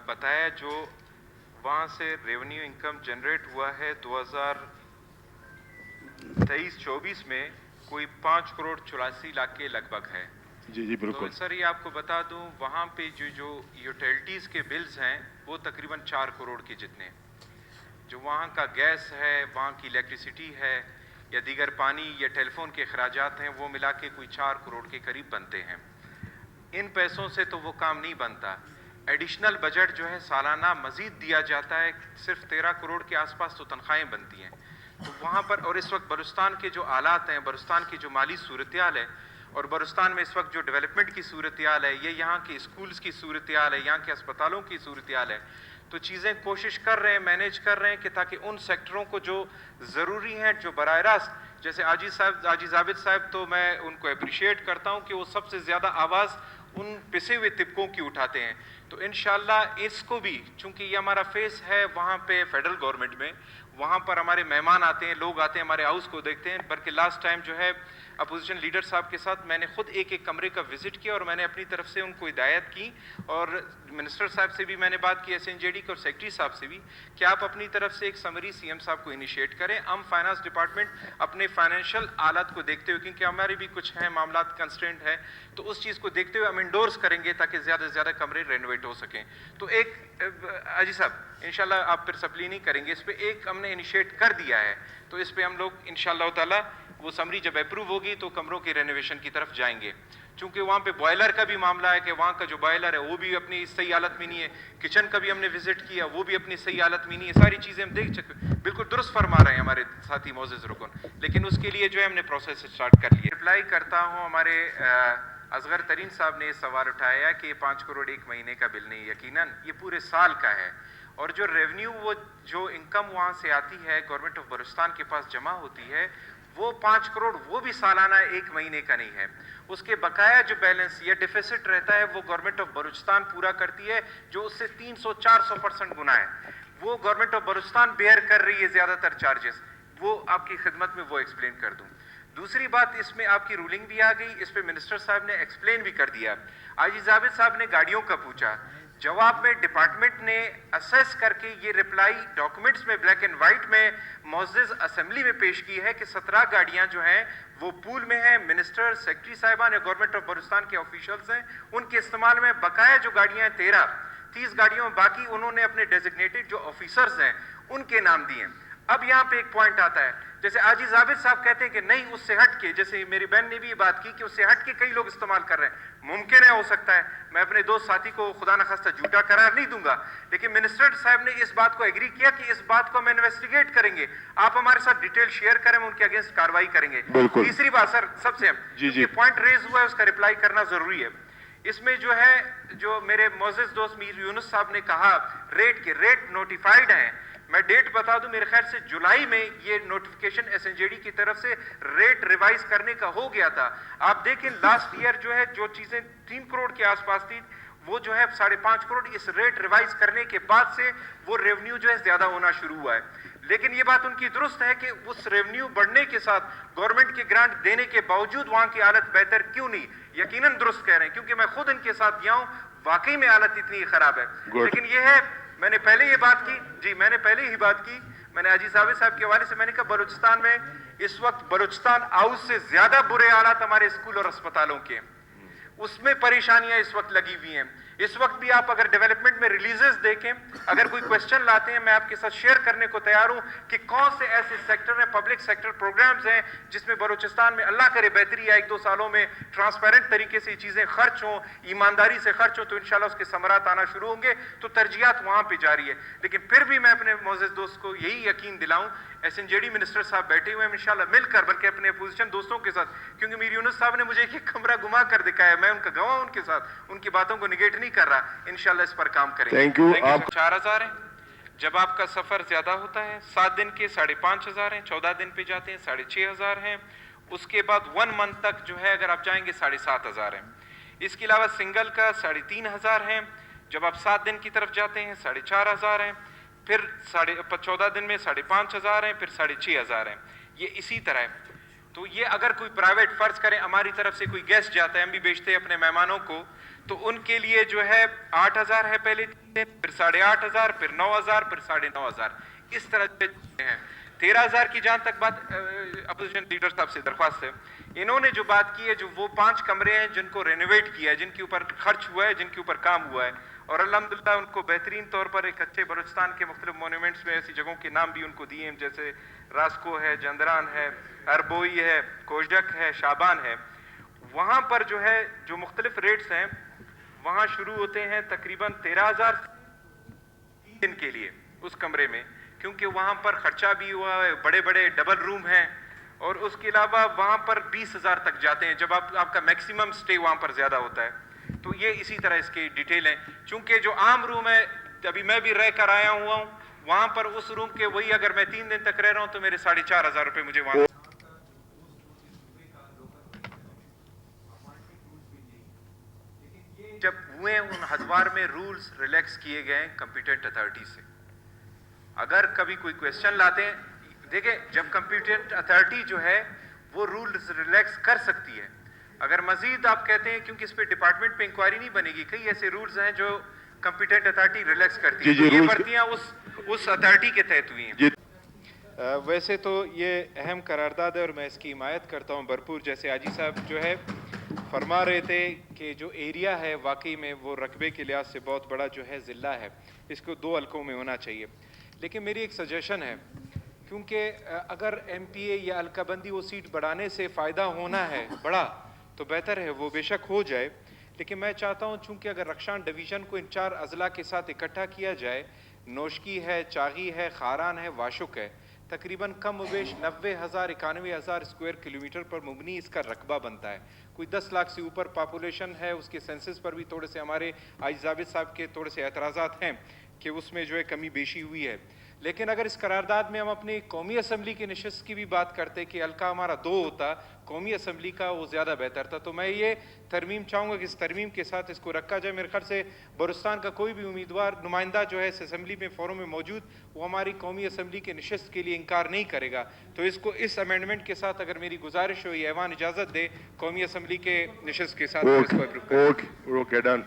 बताया जो वहाँ से रेवेन्यू इनकम जनरेट हुआ है 2023-24 में कोई 5 करोड़ 84 लाख के लगभग है। जी जी तो बिल्कुल। सर ये आपको बता दूं वहाँ पे जो यूटिलिटीज़ के बिल्स हैं वो तकरीबन 4 करोड़ के जितने, जो वहाँ का गैस है, वहाँ की इलेक्ट्रिसिटी है या दीगर पानी या टेलीफोन के अखराजात हैं, वो मिला के कोई 4 करोड़ के करीब बनते हैं। इन पैसों से तो वो काम नहीं बनता। एडिशनल बजट जो है सालाना मज़ीद दिया जाता है, सिर्फ 13 करोड़ के आसपास तो तनख्वाहें बनती हैं। तो वहाँ पर और इस वक्त बलूचिस्तान के जो आलात हैं, बलूचिस्तान की जो माली सूरत-ए-हाल है और बलूचिस्तान में इस वक्त जो डेवलपमेंट की सूरत-ए-हाल है, ये यहाँ के स्कूल्स की सूरत-ए-हाल है, यहाँ के अस्पतालों की सूरत-ए-हाल है, तो चीज़ें कोशिश कर रहे हैं, मैनेज कर रहे हैं कि ताकि उन सेक्टरों को जो ज़रूरी हैं, जो बराह रास्त, जैसे आजिज़ आबिद साहब, तो मैं उनको अप्रिशिएट करता हूँ कि वो सबसे ज़्यादा आवाज़ उन पिसे हुए तिबकों की उठाते हैं। तो इंशाल्लाह इसको भी, चूँकि ये हमारा फेस है वहाँ पे फेडरल गवर्नमेंट में, वहाँ पर हमारे मेहमान आते हैं, लोग आते हैं, हमारे हाउस को देखते हैं। बल्कि लास्ट टाइम जो है अपोजिशन लीडर साहब के साथ मैंने खुद एक एक कमरे का विजिट किया और मैंने अपनी तरफ से उनको हिदायत की और मिनिस्टर साहब से भी मैंने बात की, SNJD के और सेक्रेटरी साहब से भी, कि आप अपनी तरफ से एक समरी CM साहब को इनिशिएट करें। हम फाइनेंस डिपार्टमेंट अपने फाइनेंशियल हालात को देखते हुए, क्योंकि हमारी भी कुछ हैं मामला कंस्ट्रेंट है, तो उस चीज़ को देखते हुए हम इंडोर्स करेंगे ताकि ज़्यादा से ज़्यादा कमरे रेनोवेट हो सकें। तो एक अजी साहब इंशाल्लाह आप फिर सप्ली नहीं करेंगे, इस पे एक हमने इनिशिएट कर दिया है, तो इस पे हम लोग इंशाल्लाह ताला वो समरी जब अप्रूव होगी तो कमरों के रेनोवेशन की तरफ जाएंगे। चूंकि वहाँ पे बॉयलर का भी मामला है कि वहाँ का जो बॉयलर है वो भी अपनी सही हालत में नहीं है, किचन का भी हमने विजिट किया, वो भी अपनी सही हालत में नहीं है, सारी चीज़ें हम देख चुके। बिल्कुल दुरुस्त फरमा रहे हैं हमारे साथी मोअज़्ज़िज़ रुकन, लेकिन उसके लिए जो है हमने प्रोसेस स्टार्ट कर लिया। रिप्लाई करता हूँ, हमारे असगर तरीन साहब ने सवाल उठाया कि 5 करोड़ एक महीने का बिल नहीं, यकीनन ये पूरे साल का है। और जो रेवेन्यू, वो जो इनकम वहाँ से आती है गवर्नमेंट ऑफ बलूचिस्तान के पास जमा होती है, वो 5 करोड़ वो भी सालाना एक महीने का नहीं है। उसके बकाया जो बैलेंस या डिफिसिट रहता है वो गवर्नमेंट ऑफ बलूचिस्तान पूरा करती है, जो उससे 300-400% गुना है। वो गवर्नमेंट ऑफ बलूचिस्तान बेयर कर रही है ज़्यादातर चार्जेस। वो आपकी खिदमत में वो एक्सप्लेन कर दूँ। दूसरी बात, इसमें आपकी रूलिंग भी आ गई, इस पे मिनिस्टर साहब ने एक्सप्लेन भी कर दिया। आजिज़ आबिद साहब ने गाड़ियों का पूछा, जवाब में डिपार्टमेंट ने असेस करके ये रिप्लाई डॉक्यूमेंट्स में ब्लैक एंड वाइट में मुअज़्ज़िज़ असेंबली में पेश की है कि 17 गाड़ियां जो हैं वो पूल में हैं। मिनिस्टर, सेक्रेटरी साहिबान या गवर्नमेंट ऑफ बलूचिस्तान के ऑफिशियल्स हैं, उनके इस्तेमाल में। बकाया जो गाड़ियां हैं 30 गाड़ियों में बाकी उन्होंने अपने डेजिग्नेटेड जो ऑफिसर्स हैं उनके नाम दिए। अब यहाँ पे एक पॉइंट आता है, जैसे आजिज़ आबिद साहब कहते हैं कि नहीं उससे हट के, जैसे मेरी बहन ने भी ये बात की कि उससे हट के कई लोग इस्तेमाल कर रहे हैं। मुमकिन है, हो सकता है, मैं अपने दोस्त साथी को खुदा न खास्ता झूठा करार नहीं दूंगा, लेकिन मिनिस्टर साहब ने इस बात को एग्री किया कि इस बात को हम इन्वेस्टिगेट करेंगे, आप हमारे साथ डिटेल शेयर करें, हम उनके अगेंस्ट कार्रवाई करेंगे। तीसरी बात सर, सबसे ये पॉइंट रेज हुआ है उसका रिप्लाई करना जरूरी है। इसमें जो है, जो मेरे मोअज़्ज़िज़ दोस्त मीर यूनुस साहब ने कहा रेट नोटिफाइड हैं, मैं डेट बता दूं, मेरे ख्याल से जुलाई में ये नोटिफिकेशन SNJD की तरफ से रेट रिवाइज करने का हो गया था। आप देखें लास्ट ईयर जो है जो चीजें 3 करोड़ के आसपास थी वो जो है 5.5 करोड़, इस रेट रिवाइज करने के बाद से वो रेवेन्यू जो है ज्यादा होना शुरू हुआ है। लेकिन ये बात उनकी दुरुस्त है कि उस रेवेन्यू बढ़ने के साथ गवर्नमेंट के ग्रांट देने के बावजूद वहां की हालत बेहतर क्यों नहीं, यकीनन दुरुस्त कह रहे हैं, क्योंकि मैं खुद इनके साथ गया हूं, वाकई में हालत इतनी खराब है। लेकिन ये है, मैंने पहले ये बात की जी, मैंने पहले ही बात की, मैंने आजिज़ आबिद साहब के हवाले से मैंने कहा बलूचिस्तान में इस वक्त बलूचिस्तान हाउस से ज्यादा बुरे हालात हमारे स्कूल और अस्पतालों के, उसमें परेशानियां इस वक्त लगी हुई हैं। इस वक्त भी आप अगर डेवलपमेंट में रिलीजेस देखें, अगर कोई क्वेश्चन लाते हैं, मैं आपके साथ शेयर करने को तैयार हूं कि कौन से ऐसे सेक्टर हैं, पब्लिक सेक्टर प्रोग्राम्स हैं जिसमें बलूचिस्तान में अल्लाह करे बेहतरी आए, 1-2 सालों में ट्रांसपेरेंट तरीके से चीजें खर्च हों, ईमानदारी से खर्च हो, तो इंशाल्लाह उसके समरात आना शुरू होंगे, तो तरजीहात वहां पे जारी है। लेकिन फिर भी मैं अपने मोअज़्ज़िज़ दोस्त को यही यकीन दिलाऊं, SNJD मिनिस्टर साहब बैठे हुए हैं इंशाल्लाह मिलकर, बल्कि अपने अपोजिशन दोस्तों के साथ, क्योंकि मीर यूनुस साहब ने मुझे एक कमरा घुमा कर दिखाया, मैं उनका गवाह उनके साथ, उनकी बातों को निगेट नहीं कर रहा, इंशाल्लाह इस पर काम करेंगे। Thank you. आप 4,000 है, जब आपका सफर ज्यादा होता है 7 दिन के 5,500 हैं, 14 दिन पे जाते हैं 6,500 हैं, उसके बाद 1 मंथ तक जो है अगर आप जाएंगे 7,500 हैं। इसके अलावा सिंगल का 3,500 हैं, जब आप 7 दिन की तरफ जाते हैं 4,500 हैं, फिर 14 दिन में 5,500 हैं, फिर 6,500 हैं, ये इसी तरह है। तो ये अगर कोई प्राइवेट, फर्ज करें हमारी तरफ से कोई गेस्ट जाता है, हम भी बेचते हैं अपने मेहमानों को, तो उनके लिए जो है 8,000 है पहले, پھر 8,500, پھر 9,000, پھر 9,500, اس طرح سے ہیں. 13,000 کی جہاں تک بات اپوزیشن لیڈر صاحب سے درخواست ہے, انہوں نے جو بات کی ہے, جو وہ 5 کمرے ہیں جن کو رینوویٹ کیا ہے, جن کے اوپر خرچ ہوا ہے, جن کے اوپر کام ہوا ہے, اور الحمدللہ ان کو بہترین طور پر ایک اچھے بلوچستان کے مختلف مونومنٹس میں ایسی جگہوں کے نام بھی ان کو دیے ہیں, جیسے راسکو ہے, جندران ہے, اربوئی ہے, کوشڈک ہے, شابان ہے. وہاں پر جو ہے جو مختلف ریٹس ہیں وہاں شروع ہوتے ہیں تقریباً 13,000 دن کے لیے اس کمرے میں, کیونکہ وہاں پر خرچہ بھی ہوا ہے, بڑے بڑے ڈبل روم ہیں, اور اس کے علاوہ وہاں پر 20,000 تک جاتے ہیں جب آپ کا میکسیمم سٹے وہاں پر زیادہ ہوتا ہے. تو یہ اسی طرح اس کی ڈیٹیل ہیں. چونکہ جو عام روم ہے, ابھی میں بھی رہ کر آیا ہوا ہوں, وہاں پر اس روم کے وہی اگر میں 3 دن تک رہ رہا ہوں تو میرے 4,500 روپے مجھے وہاں جب ہوئے ان ہدوار میں رولز ریلیکس کیے گئے کمپیٹنٹ اتھارٹی سے. اگر کبھی کوئی کویسچن لاتے ہیں, دیکھیں جب کمپیٹنٹ اتھارٹی جو ہے وہ رولز ریلیکس کر سکتی ہے. اگر مزید آپ کہتے ہیں کیونکہ اس پہ ڈپارٹمنٹ پہ انکوائری نہیں بنے گی, کئی ایسے رولز ہیں جو کمپیٹنٹ اتھارٹی ریلیکس کرتی ہے, تو یہ بھرتیاں اس اتھارٹی کے تحت ہوئی ہیں. ویسے تو یہ اہم قرارداد ہے اور میں اس کی حمایت کرتا ہوں بھرپور. جیسے حاجی صاحب جو ہے فرما رہے تھے کہ جو ایریا ہے واقعی میں وہ رقبے کے لحاظ سے بہت بڑا جو ہے ضلع ہے, اس کو 2 حلقوں میں ہونا چاہیے. لیکن میری ایک سجیشن ہے, کیونکہ اگر ایم پی اے یا حلقہ بندی وہ سیٹ بڑھانے سے فائدہ ہونا ہے بڑا تو بہتر ہے وہ بے شک ہو جائے. لیکن میں چاہتا ہوں چونکہ اگر رخشان ڈویژن کو ان 4 اضلاع کے ساتھ اکٹھا کیا جائے, نوشکی ہے, چاغی ہے, خاران ہے, واشک ہے, تقریباً کم و بیش 90,000 91,000 اسکوائر کلومیٹر پر مبنی اس کا رقبہ بنتا ہے. کوئی 10 لاکھ سے اوپر پاپولیشن ہے. اس کے سینسس پر بھی تھوڑے سے ہمارے آج ضابط صاحب کے تھوڑے سے اعتراضات ہیں کہ اس میں جو ہے کمی بیشی ہوئی ہے. لیکن اگر اس قرارداد میں ہم اپنی قومی اسمبلی کی نشست کی بھی بات کرتے کہ حلقہ ہمارا 2 ہوتا, قومی اسمبلی کا, وہ زیادہ بہتر تھا. تو میں یہ ترمیم چاہوں گا کہ اس ترمیم کے ساتھ اس کو رکھا جائے. میرے خیال سے بلوچستان کا کوئی بھی امیدوار نمائندہ جو ہے اس اسمبلی میں فورم میں موجود, وہ ہماری قومی اسمبلی کے نشست کے لیے انکار نہیں کرے گا. تو اس کو اس امینڈمنٹ کے ساتھ اگر میری گزارش ہو, یہ ایوان اجازت دے, قومی اسمبلی کے نشست کے ساتھ اس کو اپروو کریں. Okay done.